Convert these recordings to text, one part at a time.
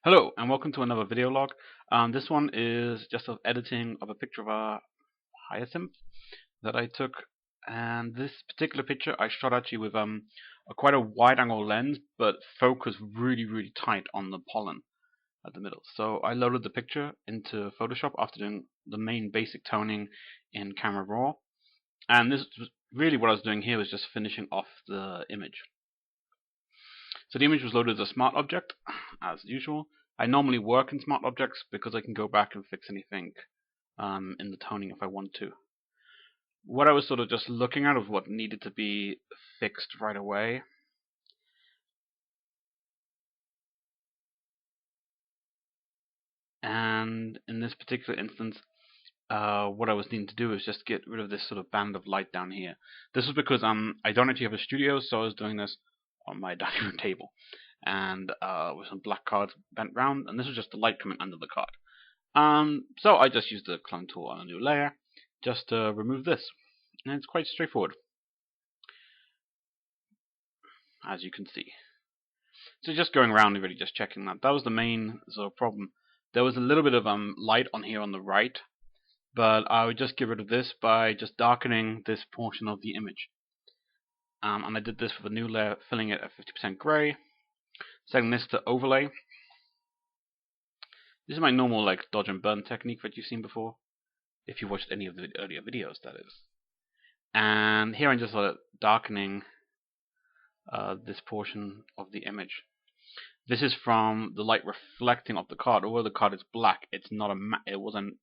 Hello and welcome to another video log. This one is just of editing of a picture of a hyacinth that I took, and this particular picture I shot actually with quite a wide angle lens, but focused really tight on the pollen at the middle. So I loaded the picture into Photoshop after doing the main basic toning in Camera Raw, and this was really what I was doing here was just finishing off the image. So the image was loaded as a smart object, as usual. I normally work in smart objects because I can go back and fix anything in the toning if I want to. What I was sort of just looking at was what needed to be fixed right away. And in this particular instance, what I was needing to do is just get rid of this sort of band of light down here. This was because I don't actually have a studio, so I was doing this on my dining room table, and with some black cards bent round, and this was just the light coming under the card. So I just used the clone tool on a new layer just to remove this, and it's quite straightforward, as you can see. So just going around and really just checking that. That was the main sort of problem. There was a little bit of light on here on the right, but I would just get rid of this by just darkening this portion of the image. And I did this with a new layer, filling it at 50% gray, setting this to overlay. This is my normal like dodge and burn technique that you've seen before, if you watched any of the earlier videos, that is. And here I'm just sort of darkening this portion of the image. This is from the light reflecting off the card. Although the card is black, it's not a matte. It wasn't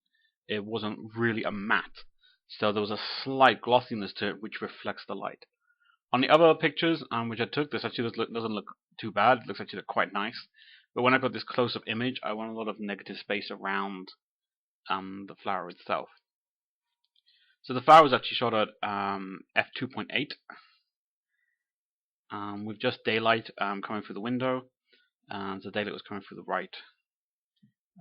really a matte. So there was a slight glossiness to it, which reflects the light. On the other pictures, which I took, this actually doesn't look too bad. It looks actually quite nice. But when I got this close-up image, I want a lot of negative space around the flower itself. So the flower was actually shot at f2.8 with just daylight coming through the window, and the daylight was coming through the right,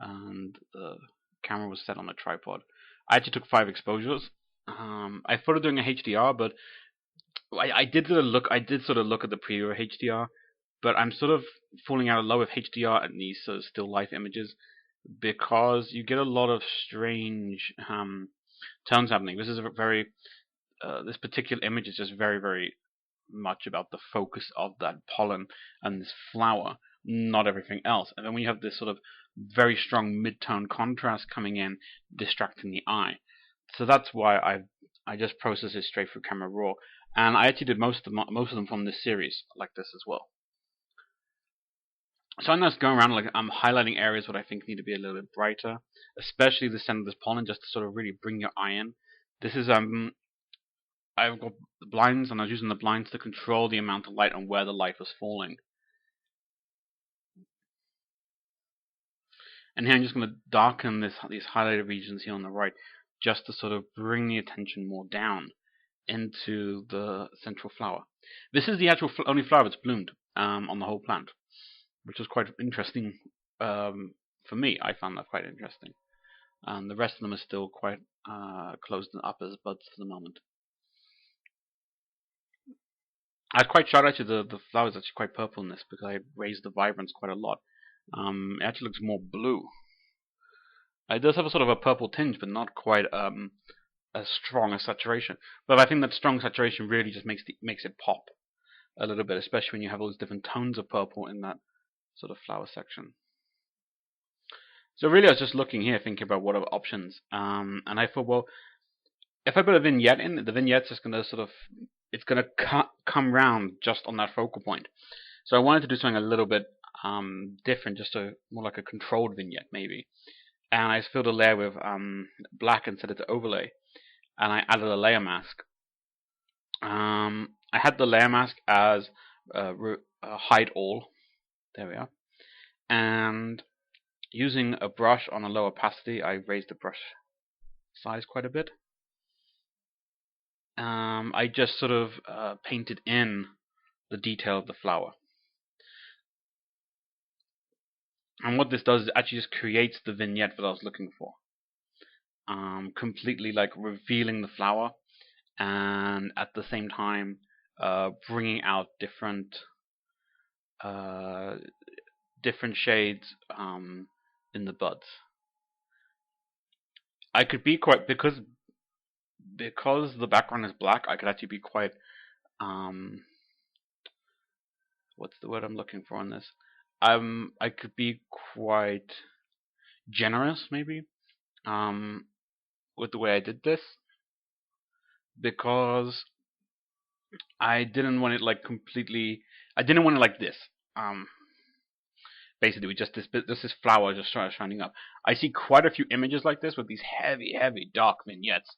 and the camera was set on a tripod. I actually took 5 exposures. I thought of doing a HDR, but I did sort of look at the preview of HDR, but I'm sort of falling out of love with HDR and these sort of still life images because you get a lot of strange tones happening. This is a very this particular image is just very much about the focus of that pollen and this flower, not everything else. And then when you have this sort of very strong mid-tone contrast coming in, distracting the eye. So that's why I just processed it straight through Camera Raw, and I actually did most of them from this series like this as well. So I'm just going around like I'm highlighting areas what I think need to be a little bit brighter, especially the center of this pollen, just to sort of really bring your eye in. This is I've got the blinds, and I was using the blinds to control the amount of light and where the light was falling. And here I'm just going to darken these highlighted regions here on the right, just to sort of bring the attention more down into the central flower. This is the actual only flower that's bloomed on the whole plant, which was quite interesting for me. I found that quite interesting. The rest of them are still quite closed up as buds for the moment. I was quite shocked actually. The flower is actually quite purple in this because I raised the vibrance quite a lot. It actually looks more blue. It does have a sort of a purple tinge, but not quite as strong a saturation. But I think that strong saturation really just makes it pop a little bit, especially when you have all these different tones of purple in that sort of flower section. So really, I was just looking here, thinking about what are options, and I thought, well, if I put a vignette in, the vignette's just going to sort of, it's going to come round just on that focal point. So I wanted to do something a little bit different, just more like a controlled vignette maybe. And I filled a layer with black and set it to overlay, and I added a layer mask. I had the layer mask as hide all. There we are. And using a brush on a low opacity, I raised the brush size quite a bit. I just sort of painted in the detail of the flower. And what this does is actually just creates the vignette that I was looking for. Completely like revealing the flower, and at the same time bringing out different different shades in the buds. I could be quite, because the background is black, I could actually be quite what's the word I'm looking for on this? I could be quite generous maybe with the way I did this, because I didn't want it like completely. I didn't want it like this. Basically, with just this flower just started shining up. I see quite a few images like this with these heavy, dark vignettes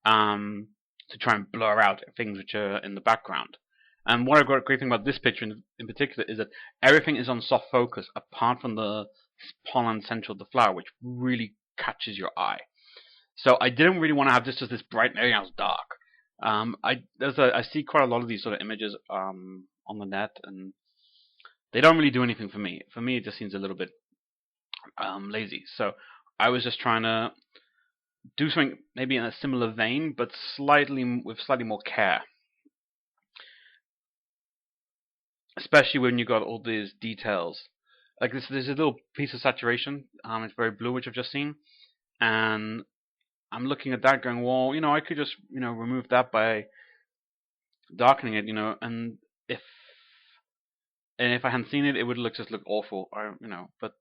to try and blur out things which are in the background. And what a great thing about this picture in particular is that everything is on soft focus, apart from the pollen center of the flower, which really catches your eye. So I didn't really want to have this just this bright and everything else dark. I see quite a lot of these sort of images on the net, and they don't really do anything for me. For me, it just seems a little bit lazy. So I was just trying to do something maybe in a similar vein, but with slightly more care. Especially when you got all these details. Like this, there's a little piece of saturation. It's very blue, which I've just seen, and I'm looking at that, going, well, I could just, remove that by darkening it, if if I hadn't seen it, it would just look awful, But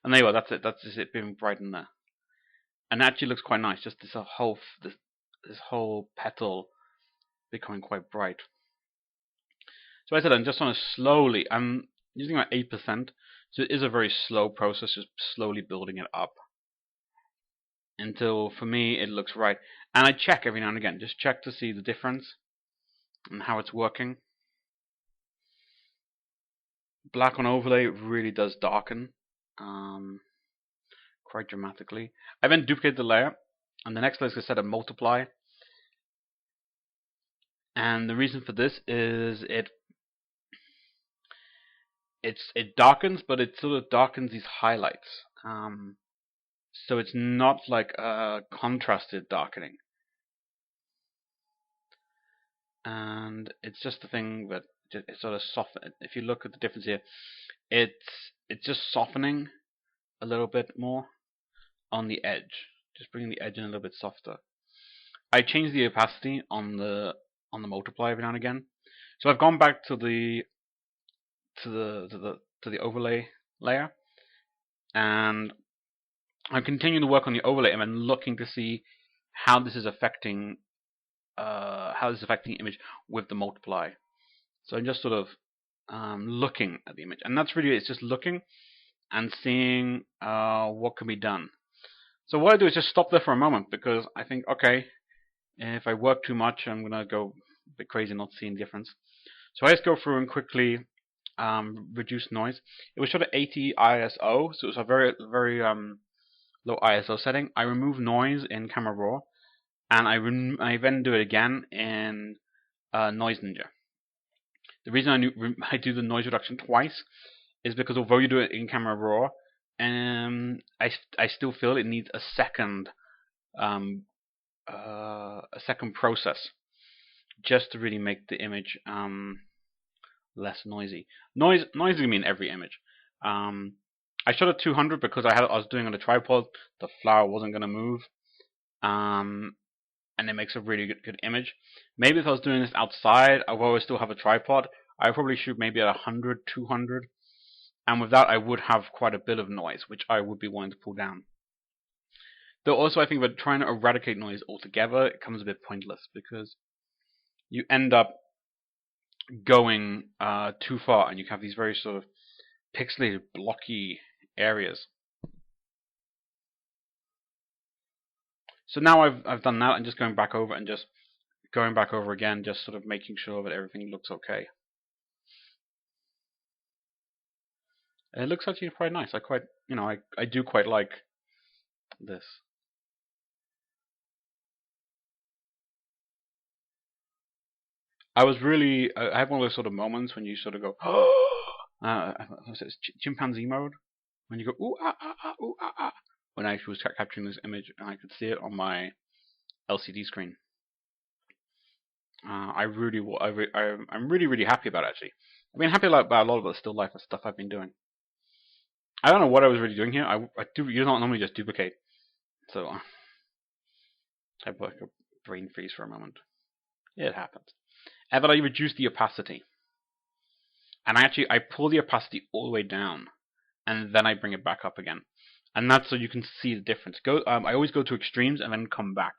and anyway, that's it. That's just it being bright in there, and it actually looks quite nice. Just this whole petal becoming quite bright. So as I said, I'm just on slowly. I'm using about 8%, so it is a very slow process, just slowly building it up until, for me, it looks right. And I check every now and again, just check to see the difference and how it's working. Black on overlay really does darken quite dramatically. I then duplicate the layer, and the next layer is set to multiply. And the reason for this is it darkens, but it sort of darkens these highlights. So it's not like a contrasted darkening. And it's just a thing that it sort of softens. If you look at the difference here, it's just softening a little bit more on the edge, just bringing the edge in a little bit softer. I change the opacity on the multiply every now and again. So I've gone back to the overlay layer, and I'm continuing to work on the overlay and then looking to see how this is affecting the image with the multiply. So I'm just sort of looking at the image, and that's really it's just looking and seeing what can be done. So what I do is just stop there for a moment, because I think, okay, if I work too much, I'm gonna go a bit crazy, not seeing the difference. So I just go through and quickly reduce noise. It was shot at 80 ISO, so it was a very low ISO setting. I remove noise in Camera Raw, and I then do it again in Noise Ninja. The reason I do the noise reduction twice is because although you do it in Camera Raw, I still feel it needs a second process just to really make the image less noisy. Noisy can mean every image. I shot at 200 because I was doing on a tripod. The flower wasn't going to move, and it makes a really good image. Maybe if I was doing this outside, although I still have a tripod, I would probably shoot maybe at 100, 200, and with that I would have quite a bit of noise, which I would be wanting to pull down. Though also I think that trying to eradicate noise altogether, it becomes a bit pointless, because you end up going too far, and you have these very sort of pixelated, blocky areas. So now I've done that, I'm just going back over again, just sort of making sure that everything looks okay. And it looks actually quite nice. I do quite like this. I have one of those sort of moments when you sort of go, it's chimpanzee mode, when you go ooh ah ah ah ooh ah ah, when I actually was capturing this image and I could see it on my LCD screen. I'm really happy about it, actually. I've been happy about a lot of the still life stuff I've been doing. I don't know what I was really doing here. You don't normally just duplicate, so I have like a brain freeze for a moment. It happens. But I reduce the opacity, and I pull the opacity all the way down, and then I bring it back up again, and that's so you can see the difference. I always go to extremes and then come back.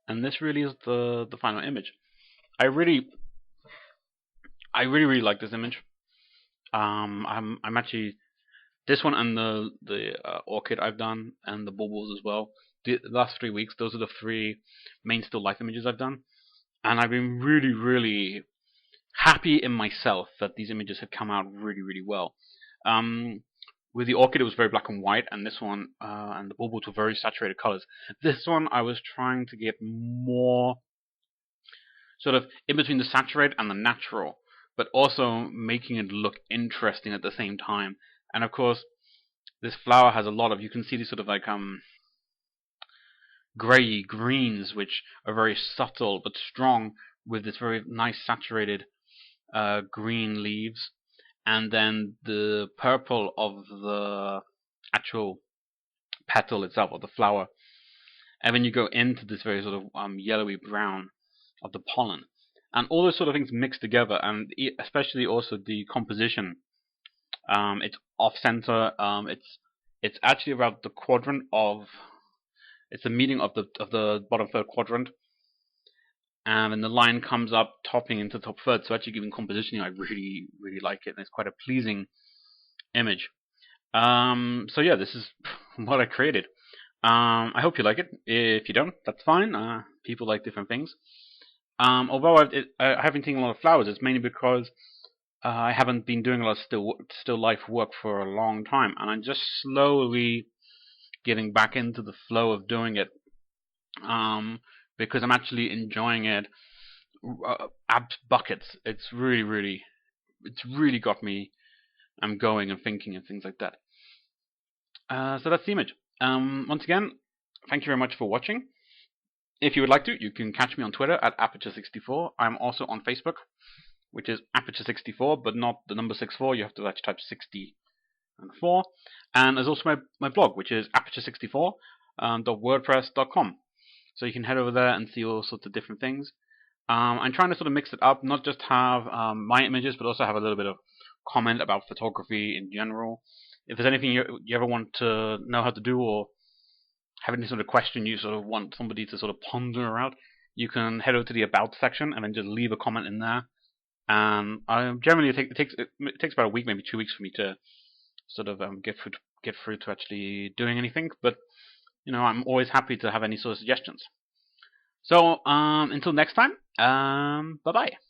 And this really is the final image. I really really like this image. I'm actually this one and the orchid I've done and the bulbils as well. The last 3 weeks, those are the three main still life images I've done, and I've been really happy in myself that these images have come out really well. With the orchid, it was very black and white, and this one and the bulbils were very saturated colors. This one, I was trying to get more sort of in between the saturated and the natural, but also making it look interesting at the same time. And of course, this flower has a lot of, you can see these sort of like grey greens, which are very subtle but strong, with this very nice saturated green leaves, and then the purple of the actual petal itself, of the flower. And then you go into this very sort of yellowy brown of the pollen. And all those sort of things mixed together, and especially also the composition. It's off center. It's actually about the quadrant of. It's the meeting of the bottom third quadrant, and then the line comes up, topping into the top third. So actually, giving compositioning, I really like it, and it's quite a pleasing image. So yeah, this is what I created. I hope you like it. If you don't, that's fine. People like different things. Although I haven't taken a lot of flowers, it's mainly because I haven't been doing a lot of still life work for a long time, and I'm just slowly getting back into the flow of doing it. Because I'm actually enjoying it. Buckets. It's really got me. I'm going and thinking and things like that. So that's the image. Once again, thank you very much for watching. If you would like to, you can catch me on Twitter at Aperture64. I'm also on Facebook, which is Aperture64, but not the number 64. You have to actually type 64. And there's also my blog, which is aperture64.wordpress.com. So you can head over there and see all sorts of different things. I'm trying to sort of mix it up, not just have my images, but also have a little bit of comment about photography in general. If there's anything you ever want to know how to do, or have any sort of question you sort of want somebody to sort of ponder out, you can head over to the About section and then just leave a comment in there. Generally, it takes about a week, maybe 2 weeks for me to sort of get through to actually doing anything. But I'm always happy to have any sort of suggestions. So until next time, bye bye.